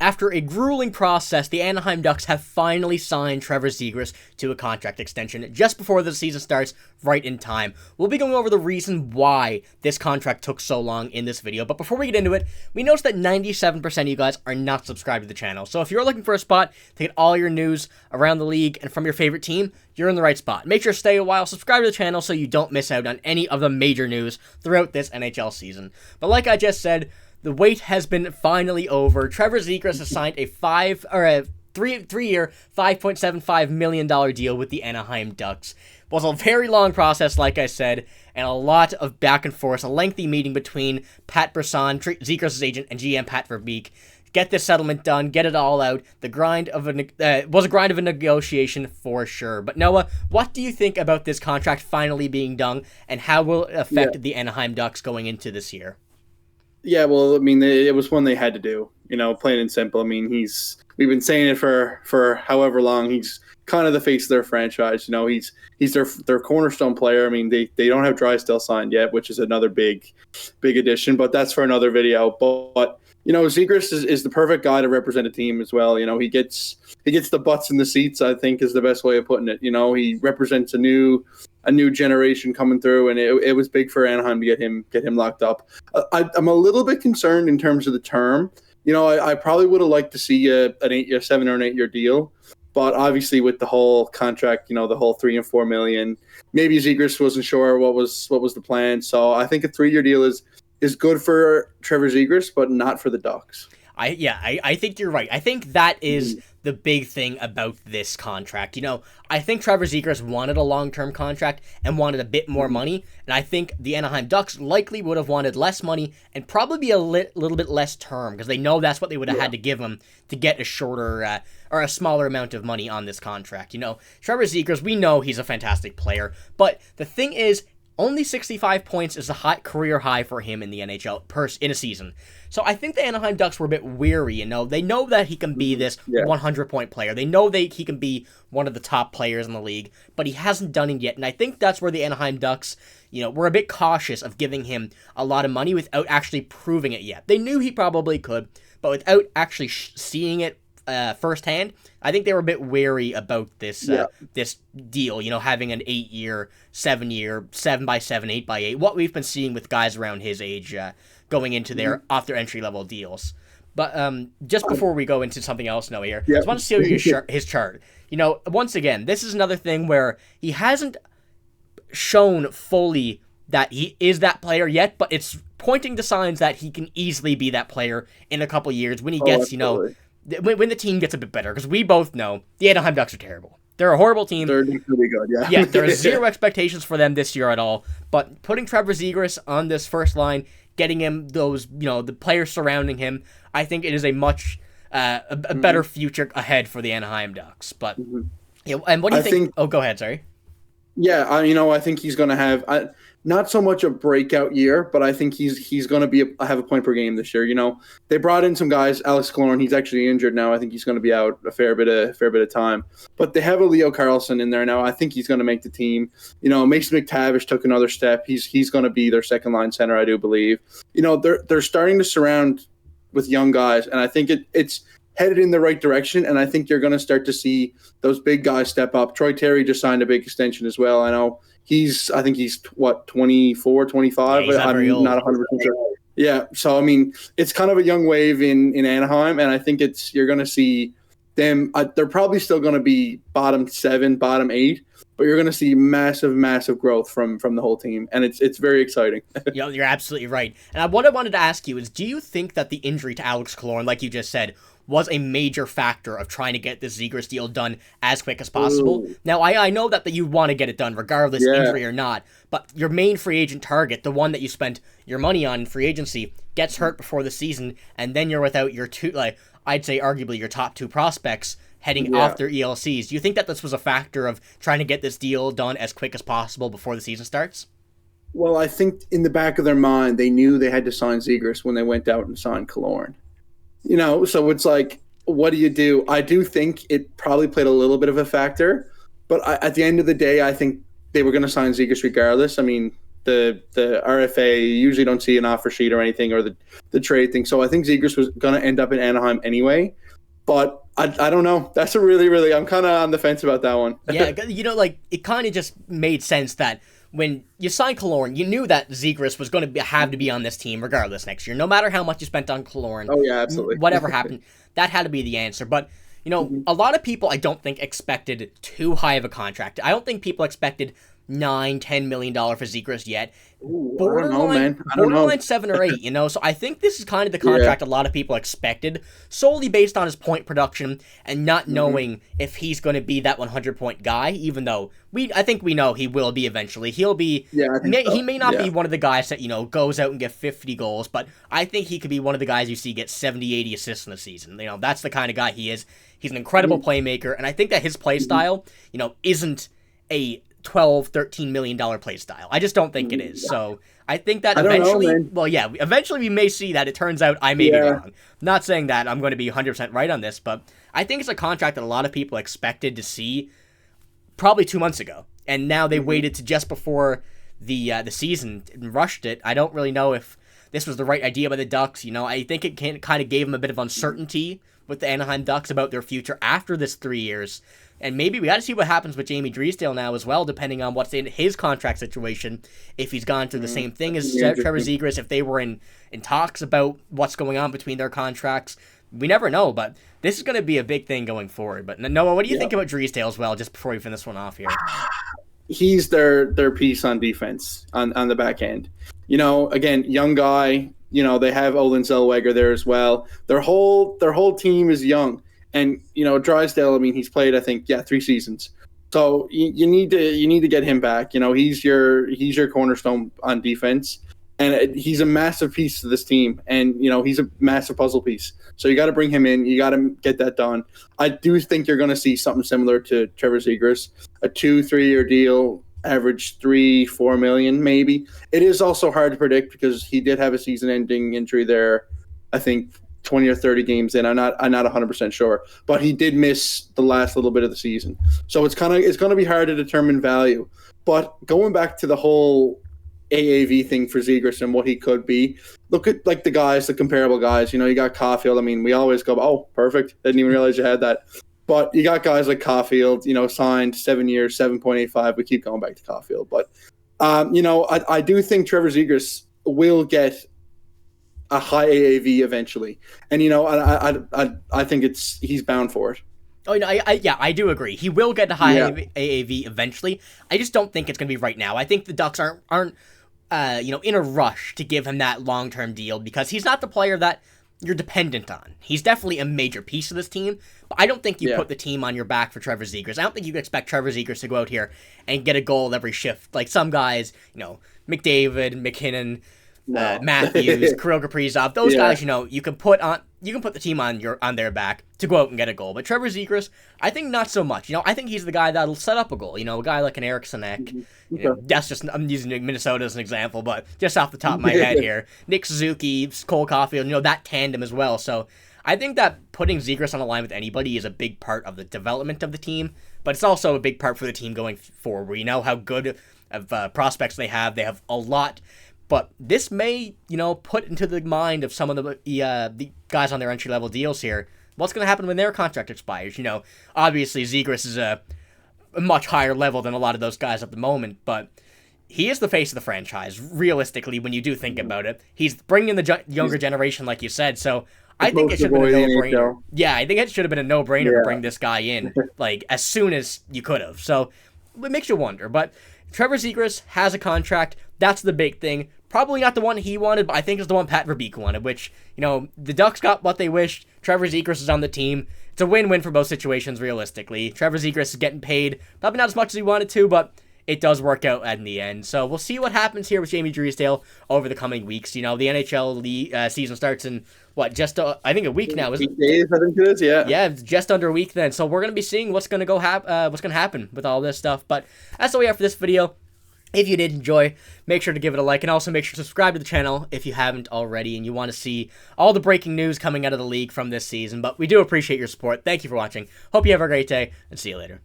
After a grueling process, the Anaheim Ducks have finally signed Trevor Zegras to a contract extension just before the season starts, right in time. We'll be going over the reason why this contract took so long in this video, but before we get into it, we noticed that 97% of you guys are not subscribed to the channel. So if you're looking for a spot to get all your news around the league and from your favorite team, you're in the right spot. Make sure to stay a while, subscribe to the channel so you don't miss out on any of the major news throughout this NHL season. But like I just said, the wait has been finally over. Trevor Zegras has signed a three-year, $5.75 million deal with the Anaheim Ducks. It was a very long process, like I said, and a lot of back and forth, a lengthy meeting between Pat Brisson, Zegras' agent, and GM Pat Verbeek. Get this settlement done, get it all out. The grind of was a grind of a negotiation for sure. But Noah, what do you think about this contract finally being done, and how will it affect the Anaheim Ducks going into this year? Yeah, well, I mean, it was one they had to do, plain and simple. I mean, we've been saying it for however long. He's kind of the face of their franchise. He's their cornerstone player. I mean, they don't have Drysdale signed yet, which is another big addition, but that's for another video. But Zegras is the perfect guy to represent a team as well. He gets the butts in the seats, I think, is the best way of putting it. He represents a new generation coming through, and it was big for Anaheim to get him locked up. I'm a little bit concerned in terms of the term. I probably would have liked to see a 7 or an 8 year deal, but obviously with the whole contract, the whole $3 and $4 million, maybe Zegras wasn't sure what was the plan. So I think a 3-year deal is good for Trevor Zegras, but not for the Ducks. I think you're right. I think that is the big thing about this contract. I think Trevor Zegras wanted a long-term contract and wanted a bit more money, and I think the Anaheim Ducks likely would have wanted less money and probably be a little bit less term, because they know that's what they would have had to give him to get a shorter or a smaller amount of money on this contract. Trevor Zegras, we know he's a fantastic player, but the thing is, only 65 points is a career high for him in the NHL in a season. So I think the Anaheim Ducks were a bit weary. They know that he can be this 100-point player. They know he can be one of the top players in the league, but he hasn't done it yet. And I think that's where the Anaheim Ducks, were a bit cautious of giving him a lot of money without actually proving it yet. They knew he probably could, but without actually seeing it firsthand, I think they were a bit wary about this this deal, having an 8-year, 7-year, 7x7, 8x8, what we've been seeing with guys around his age going into their entry-level deals. But just before we go into something else, Noah, here, I just want to show you his chart. Once again, this is another thing where he hasn't shown fully that he is that player yet, but it's pointing to signs that he can easily be that player in a couple years when he gets, when the team gets a bit better, because we both know the Anaheim Ducks are terrible. They're a horrible team. They're really good, yeah. Yeah, there are zero expectations for them this year at all. But putting Trevor Zegras on this first line, getting him those, the players surrounding him, I think it is a much a better future ahead for the Anaheim Ducks. But and what do you think? Oh, go ahead. Sorry. Yeah, I think he's going to have not so much a breakout year, but I think he's going to have a point per game this year. They brought in some guys. Alex Killorn, he's actually injured now. I think he's going to be out a fair bit of time. But they have a Leo Carlsson in there now. I think he's going to make the team. Mason McTavish took another step. He's going to be their second line center, I do believe. They're starting to surround with young guys, and I think it's headed in the right direction, and I think you're going to start to see those big guys step up. Troy Terry just signed a big extension as well. I know I think he's 24, 25. Yeah, I'm not 100% sure. Yeah, so I mean, it's kind of a young wave in Anaheim, and I think you're going to see them. They're probably still going to be bottom 7, bottom 8, but you're going to see massive growth from the whole team, and it's very exciting. You're absolutely right. And what I wanted to ask you is, do you think that the injury to Alex Killorn, like you just said, was a major factor of trying to get this Zegras deal done as quick as possible? Now, I know that you want to get it done regardless, injury or not, but your main free agent target, the one that you spent your money on in free agency, gets hurt before the season, and then you're without your two, I'd say arguably your top 2 prospects heading off their ELCs. Do you think that this was a factor of trying to get this deal done as quick as possible before the season starts? Well, I think in the back of their mind, they knew they had to sign Zegras when they went out and signed Killorn. So it's like, what do you do? I do think it probably played a little bit of a factor, but at the end of the day, I think they were going to sign Zegras regardless. I mean, the RFA. You usually don't see an offer sheet or anything, or the trade thing. So I think Zegras was going to end up in Anaheim anyway. But I don't know. That's a really, I'm kind of on the fence about that one. Yeah, like, it kind of just made sense that when you signed Killorn, you knew that Zegras was going to have to be on this team regardless next year, no matter how much you spent on Killorn. Oh, yeah, absolutely. Whatever happened, that had to be the answer. But, a lot of people, I don't think, expected too high of a contract. I don't think people expected $9-10 million for Zegras yet. Ooh, I don't know, man. I don't know. Borderline 7 or 8, So I think this is kind of the contract a lot of people expected, solely based on his point production and not knowing if he's going to be that 100-point guy, even though I think we know he will be eventually. He'll be, he may not be one of the guys that, goes out and get 50 goals, but I think he could be one of the guys you see get 70, 80 assists in a season. That's the kind of guy he is. He's an incredible playmaker, and I think that his play style, isn't a $12-13 million play style. I just don't think it is. So I think that eventually we may see that. It turns out I may be wrong. Not saying that I'm going to be 100% right on this, but I think it's a contract that a lot of people expected to see probably 2 months ago, and now they waited to just before the season and rushed it. I don't really know if this was the right idea by the Ducks. I think it kind of gave them a bit of uncertainty with the Anaheim Ducks about their future after this 3 years. And maybe we got to see what happens with Jamie Drysdale now as well, depending on what's in his contract situation. If he's gone through the same thing as Trevor Zegras, if they were in talks about what's going on between their contracts. We never know, but this is going to be a big thing going forward. But Noah, what do you think about Drysdale as well, just before we finish this one off here? He's their piece on defense on the back end. Again, young guy. They have Olin Zellweger there as well. Their whole team is young. And Drysdale, he's played, I think, 3 seasons. So you need to get him back. He's your cornerstone on defense, and he's a massive piece to this team. And he's a massive puzzle piece. So you got to bring him in. You got to get that done. I do think you're going to see something similar to Trevor Zegras, a 2-3 year deal, average $3-4 million maybe. It is also hard to predict because he did have a season-ending injury there, I think 20 or 30 games in. I'm not 100% sure, but he did miss the last little bit of the season. So it's going to be hard to determine value. But going back to the whole AAV thing for Zegras and what he could be, look at the comparable guys. You got Caulfield. We always go, oh, perfect. Didn't even realize you had that. But you got guys like Caulfield, signed 7 years, 7.85. We keep going back to Caulfield. But, I do think Trevor Zegras will get a high AAV eventually. And, I think he's bound for it. Oh, I do agree. He will get a high AAV eventually. I just don't think it's going to be right now. I think the Ducks aren't in a rush to give him that long-term deal because he's not the player that you're dependent on. He's definitely a major piece of this team, but I don't think you put the team on your back for Trevor Zegras. I don't think you expect Trevor Zegras to go out here and get a goal every shift. Like some guys, McDavid, McKinnon, Matthews, Kirill Kaprizov, those guys, you can put the team on their back to go out and get a goal. But Trevor Zegras, I think not so much. I think he's the guy that'll set up a goal. A guy like an Eriksson Ek. That's just, I'm using Minnesota as an example, but just off the top of my head here, Nick Suzuki, Cole Caulfield, that tandem as well. So I think that putting Zegras on a line with anybody is a big part of the development of the team, but it's also a big part for the team going forward. We know how good of prospects they have. They have a lot. But this may, put into the mind of some of the guys on their entry-level deals here, what's going to happen when their contract expires. Obviously Zegras is a much higher level than a lot of those guys at the moment, but he is the face of the franchise, realistically, when you do think about it. He's bringing the younger generation, like you said, so I think it should have been a no-brainer. Yeah, I think it should have been a no-brainer to bring this guy in, as soon as you could have. So it makes you wonder, but Trevor Zegras has a contract. That's the big thing. Probably not the one he wanted, but I think it's the one Pat Verbeek wanted, which, the Ducks got what they wished. Trevor Zegras is on the team. It's a win-win for both situations, realistically. Trevor Zegras is getting paid, probably not as much as he wanted to, but it does work out in the end. So we'll see what happens here with Jamie Drysdale over the coming weeks. The NHL season starts in, I think a week now, isn't it? Days, I think it is, yeah. Yeah, just under a week then. So we're going to be seeing what's going to happen with all this stuff. But that's all we have for this video. If you did enjoy, make sure to give it a like, and also make sure to subscribe to the channel if you haven't already and you want to see all the breaking news coming out of the league from this season. But we do appreciate your support. Thank you for watching. Hope you have a great day, and see you later.